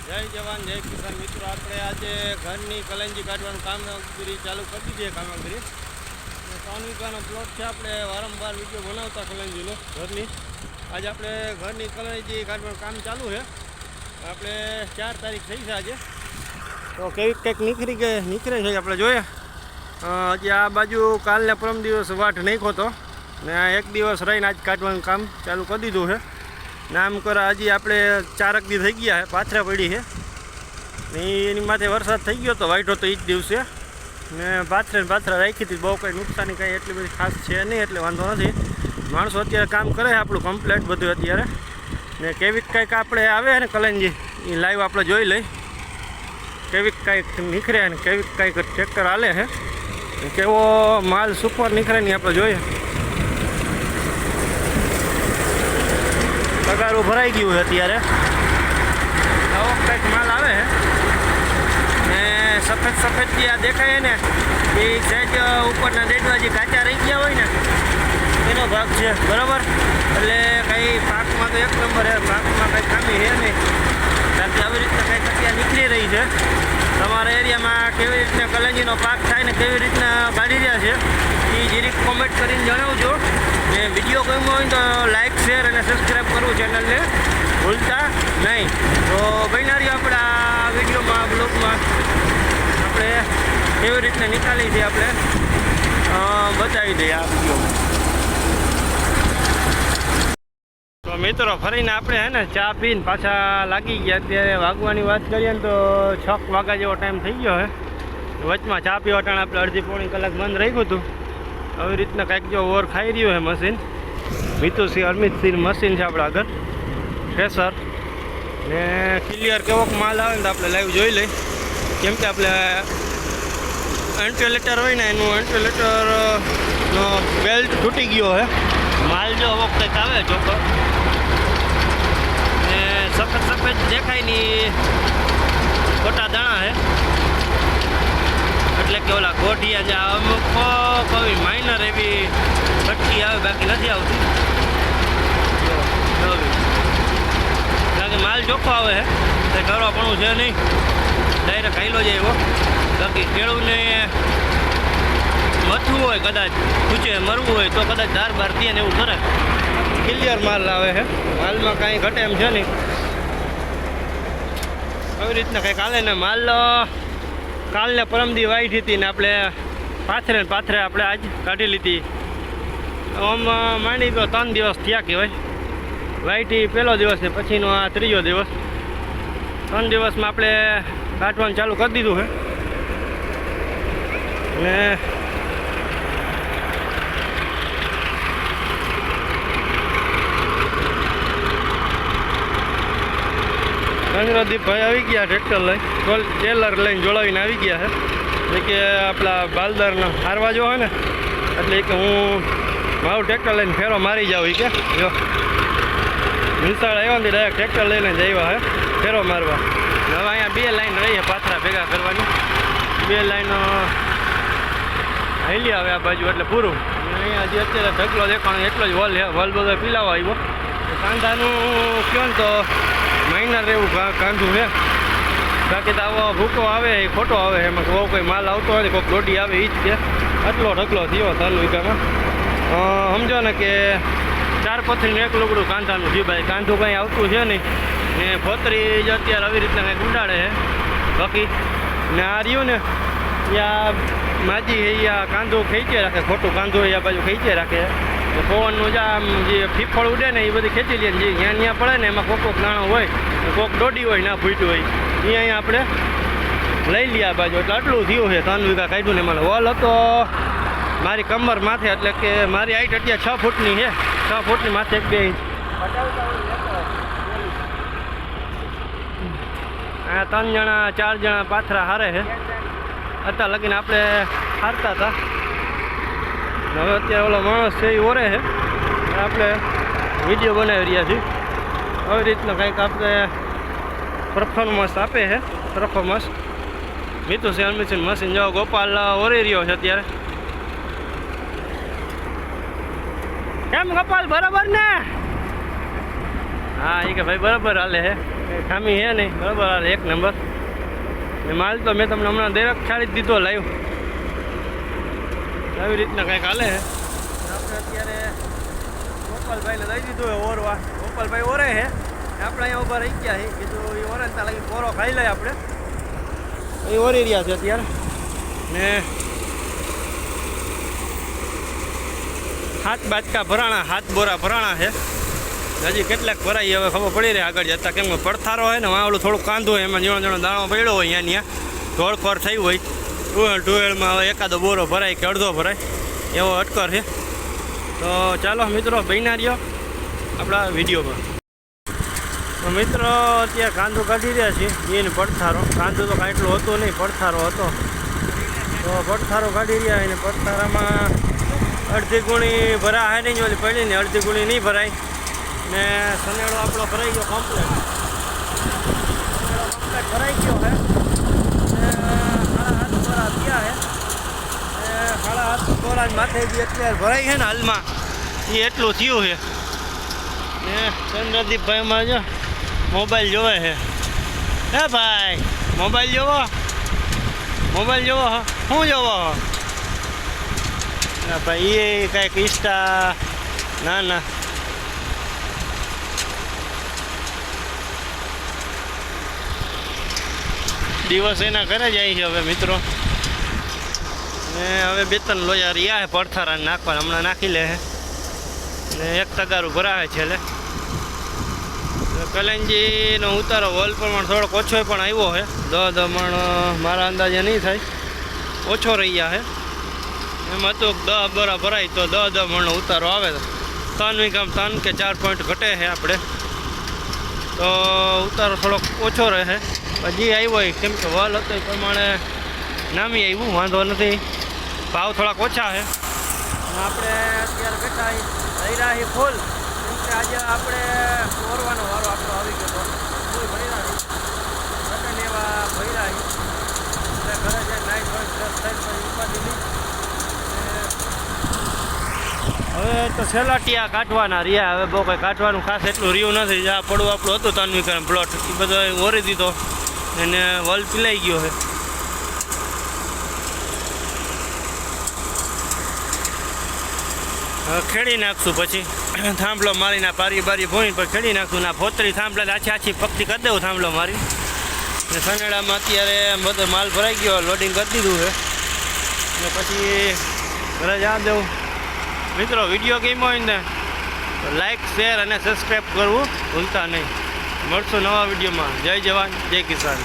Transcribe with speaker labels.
Speaker 1: જય જવાન જય કિસાન મિત્રો, આપણે આજે ઘરની કલંજી કાઢવાનું કામગીરી ચાલુ કરી દીધી છે. કામગીરી 3 વીઘાનો પ્લોટ છે. આપણે વારંવાર વિડીયો બનાવતા કલંજીનો ઘરની. આજે આપણે ઘરની કલંજી કાઢવાનું કામ ચાલુ છે. આપણે 4 તારીખ થઈ છે આજે. તો કેવી કંઈક નીકળે છે આપણે જોઈએ. હજી આ બાજુ કાલને પરમ દિવસ વાટ નાખ્યો હતો ને 1 દિવસ રહીને આજ કાઢવાનું કામ ચાલુ કરી દીધું છે. નામ કરા હજી આપણે 4 દી થઈ ગયા છે, પાથરા પડી છે ને એની માથે વરસાદ થઈ ગયો તો વાઈટો તો એ જ દિવસે ને પાથરા રાખી હતી. બહુ કંઈ નુકસાની કાંઈ એટલી બધી ખાસ છે નહીં, એટલે વાંધો નથી. માણસો અત્યારે કામ કરે છે આપણું કમ્પ્લેટ બધું અત્યારે. ને કેવી કંઈક આપણે આવે ને કલંજી એ લાઈવ આપણે જોઈ લઈ. કેવી કંઈક નીકળે ને કેવી કંઈક ટ્રેક્ટર હાલે છે, કેવો માલ સુપર નીકળે ને આપણે જોઈએ. તગારું ભરાઈ ગયું છે અત્યારે. આવો કંઈક માલ આવે છે ને સફેદ જે આ દેખાય ને એ સહેજ ઉપરના ડેડવા જે કાચા રહી ગયા હોય ને એનો ભાગ છે, બરાબર. એટલે કંઈ પાકમાં તો 1 નંબર છે, પાકમાં કંઈ ખામી છે નહીં. ત્યાંથી આવી રીતના કંઈક અત્યારે નીકળી રહી છે. તમારા એરિયામાં કેવી રીતના કલંજીનો પાક થાય ને કેવી રીતના કાઢી રહ્યા છે એ જરીક કોમેન્ટ કરીને જણાવજો. ને વિડીયો ગમ્યો હોય તો લાઇક શેર અને સબસ્ક્રાઈબ કરવું ચેનલને ભૂલતા નહીં. તો બન્યા આપણા વિડીયોમાં બ્લોગમાં આપણે કેવી રીતના નીકાળી છે આપણે બતાવી દઈએ આ વિડીયોમાં. તો મિત્રો ફરીને આપણે હે ને ચા પીને પાછા લાગી ગયા. અત્યારે વાગવાની વાત કરીએ ને તો 6 વાગ્યા જેવો ટાઈમ થઈ ગયો છે. વચમાં ચા પીવા ટાણે આપણે અડધી પોણી કલાક બંધ રાખ્યું હતું. આવી રીતના કંઈક જો ઓવર ખાઈ રહ્યું છે મશીન. મિતુસિંહ અરમિતસિંહ મશીન છે આપણે આગળ થ્રેસર. ને ક્લિયર કેવોક માલ આવે ને તો આપણે લાઈવ જોઈ લઈ. કેમ કે આપણે એન્ટ્રીલેટર હોય ને એનું એન્ટ્રીલેટરનો બેલ્ટ તૂટી ગયો છે. માલ જો અમુક કંઈક આવે ચોખ્ખો ને સફેદ દેખાય ની ખોટા દાણા છે. એટલે કે ઓલા ગોઢિયા જે અમુક કવિ માઇનર એવી ફટકી આવે, બાકી નથી આવતી. કારણ કે માલ ચોખ્ખો આવે છે તે કરવા પણ છે નહીં, ડાયરેક્ટ ખાઈલો જાય એવો. બાકી ખેડૂતને મથવું હોય, કદાચ પૂછે મરવું હોય તો કદાચ ધાર બાર દે ને એવું કરે. ક્લિયર માલ આવે છે, માલમાં કાંઈ ઘટે એમ છે નહીં. આવી રીતના કંઈક હાલે ને માલ. કાલને પરમદી વાઈટ હતી ને આપણે પાથરે આપણે આજ કાઢી લીધી. આમ માંડી તો 3 દિવસ થયા કહેવાય. વાઈટી પહેલો દિવસ ને પછીનો આ 3જો દિવસ. 3 દિવસમાં આપણે કાઢવાનું ચાલુ કરી દીધું છે. ને ચંદ્રદીપભાઈ આવી ગયા ટ્રેક્ટર લઈ, ટેલર લઈને જોડાવીને આવી ગયા છે. એટલે કે આપણા બાલદારના હારવા જો હોય ને એટલે કે હું મારું ટ્રેક્ટર લઈને ફેરો મારી જાઉં. કે જો નિશાળ આવ્યા ને ડાયરેક્ટ ટ્રેક્ટર લઈને જ આવ્યા છે ફેરો મારવા. હવે અહીંયા 2 લાઈન રહી પાથરા ભેગા કરવાની. 2 લાઈન હાલી આવે આ બાજુ એટલે પૂરું. અહીંયા હજી અત્યારે ઢગલો દેખાણો એટલો જ વલ બધો પીલાવા આવ્યો. કાંધાનું કહો ને તો માઇનર એવું કાંધું છે. બાકી તો આવો ભૂકો આવે એ ખોટો આવે. એમાં બહુ કોઈ માલ આવતો હોય ને કોઈક દોડી આવે એ જ છે. આટલો ઢગલો થયો 3 વીઘામાં. સમજો ને કે 4 પથરીનું 1 લુગડું કાંધાનું થયું. ભાઈ કાંધું કંઈ આવતું છે નહીં. ને ફોતરી જ અત્યારે આવી રીતના કંઈક ઉડાડે છે. બાકી ને આ રહ્યું ને ત્યાં માજી અહીંયા કાંધું ખેંચે રાખે, ખોટું કાંધું અહીંયા બાજુ ખેંચે રાખે. પવનનું જે આમ જે ફીફળ ઉડે ને એ બધી ખેંચી લે. જે ત્યાં પડે ને એમાં કોક દાણો હોય, કોક દોડી હોય ના ફૂટ્યું હોય એ અહીંયા આપણે લઈ લઈએ આ બાજુ. એટલે આટલું થયું છે. 3 વીઘા કાઢ્યું ને મને વોલ હતો મારી કમર માથે. એટલે કે મારી હાઈટ અત્યારે 6 ફૂટની છે. 6 ફૂટની માથે 1-2 ઇંચ. આ 3 જણા 4 જણા પાથરા હારે છે. અત્યારે લગીને આપણે હારતા હતા. હવે અત્યારે ઓલો માણસ છે એ ઓરે છે. આપણે વિડીયો બનાવી રહ્યા છીએ. આવી રીતના કંઈક આપણે પરફોર્મન્સ આપે છે. પરફોર્મન્સ મિતુસિંહ અરમિતસિંહ મશીન જો ગોપાલ ઓરી રહ્યો છે અત્યારે. કેમ ગોપાલ બરાબર ને? હા એ કે ભાઈ બરાબર હાલે છે. કંઈ ખામી છે નહીં, બરાબર. હાલ એક નંબર. ને માલ તો મેં તમને હમણાં દરેક છાડી જ દીધો લાઈવ. આવી રીતના કંઈક હાલે છે. આપણે અત્યારે ગોપાલભાઈને દઈ દીધું હોય ઓરવા. ગોપાલભાઈ ઓરે છે, આપણે અહીંયા ઊભા રહી ગયા છે. કીધું એ ઓરે ત્યાં લાગી પોરો ખાઈ લઈએ આપણે. એ ઓરી રહ્યા છે અત્યારે. ને હાથ બાજકા ભરાણા, હાથ બોરા ભરાણા છે. હજી કેટલાક ભરાઈ હવે ખબર પડી રહી આગળ જતાં. કેમ કે પડથારો હોય ને, વાં ઓલું થોડુંક કાંધું હોય, એમાં જીણો દાણો પડ્યો હોય, ત્યાં ધોળફોર થઈ હોય. ટુવેલમાં હવે એકાદો બોરો ભરાય કે અડધો ભરાય એવો અટકર છે. તો ચાલો મિત્રો, બન્યા રહ્યો આપણા વિડીયોમાં. તો મિત્રો અત્યારે કાંદું કાઢી રહ્યા છીએ. એને પડથારો કાંદું તો કાંઈ એટલું હતું નહીં, પડથારો હતો. તો પડથારો કાઢી રહ્યા. એને પડથારામાં અડધી ગુણી ભરા હારી જ ઓલી પડી ને, અડધી ગુણી નહીં ભરાય. ને સનેડો આપણો ભરાઈ ગયો કમ્પ્લેટ. ભરાઈ ગયો છે. સાડા 7 બોરા થયા છે. સાડા 7 બોરા માથે જે અત્યારે ભરાઈ છે ને હાલમાં, એ એટલું થયું છે. ને ચંદ્રદીપભાઈમાં જો મોબાઈલ જોવે છે. હે ભાઈ, મોબાઈલ જોવો? મોબાઈલ જોવો? શું જોવો? ના ભાઈ, એ કાંઈક ઇન્સ્ટા. ના ના, દિવસ એના ઘરે જાય છે હવે મિત્રો. ને હવે 2-3 લોયા રહ્યા છે પડથારા નાખવા, હમણાં નાખી લે છે. ને એક તગારું ભરાવે છે. એટલે કલંજીનો ઉતારો વોલ પ્રમાણ થોડોક ઓછો પણ આવ્યો છે. 10 મણ મારા અંદાજે નહીં થાય, ઓછો રહી ગયા છે. એમ હતું 10 બોરા ભરાય તો 10 મણનો ઉતારો આવે. 3 વીઘામાં 3 કે 4 પોઈન્ટ ઘટે છે આપણે, તો ઉતારો થોડોક ઓછો રહે. હજી આવ્યો હોય, કેમ કે વલ હતો એ પ્રમાણે નામી આવ્યું, વાંધો નથી. ભાવ થોડાક ઓછા છે. આપણે અત્યારે બેઠા રહી રહ્યા છીએ ફૂલ. કેમ કે આજે આપણે ઓરવાનો વારો આપણો આવી ગયો હતો. ફૂલ ભરી રહ્યા છીએ, એવા ભરી રહ્યા છીએ. એટલે ઘરે જાય નાઈટ હોય ફ્રેશ થઈ પછી ઉપાધિ નહીં. હવે તો સેલાટિયા કાઢવાના રહ્યા. હવે બહુ કંઈ કાઢવાનું ખાસ એટલું રહ્યું નથી. જ્યાં પડવું આપણું હતું 3 વીઘાનો પ્લોટ, એ બધો ઓરી દીધો. એને વલ પીલાઈ ગયો છે. હવે ખેડી નાખશું, પછી થાંભલો મારીને પારી બારી ભોઈ પર ખેડી નાખશું. ના ફોતરી થાંભલા આછી પકડી કરી દેવું થાંભલો મારી. ને સનેડામાં અત્યારે બધો માલ ભરાઈ ગયો, લોડિંગ કરી દીધું છે. ને પછી ઘરે જવા દેવું. મિત્રો વિડીયો ગમ્યો હોય ને તો લાઈક, શેર અને સબસ્ક્રાઈબ કરવું ભૂલતા નહીં. મળશું નવા વિડીયોમાં. જય જવાન, જય કિસાન.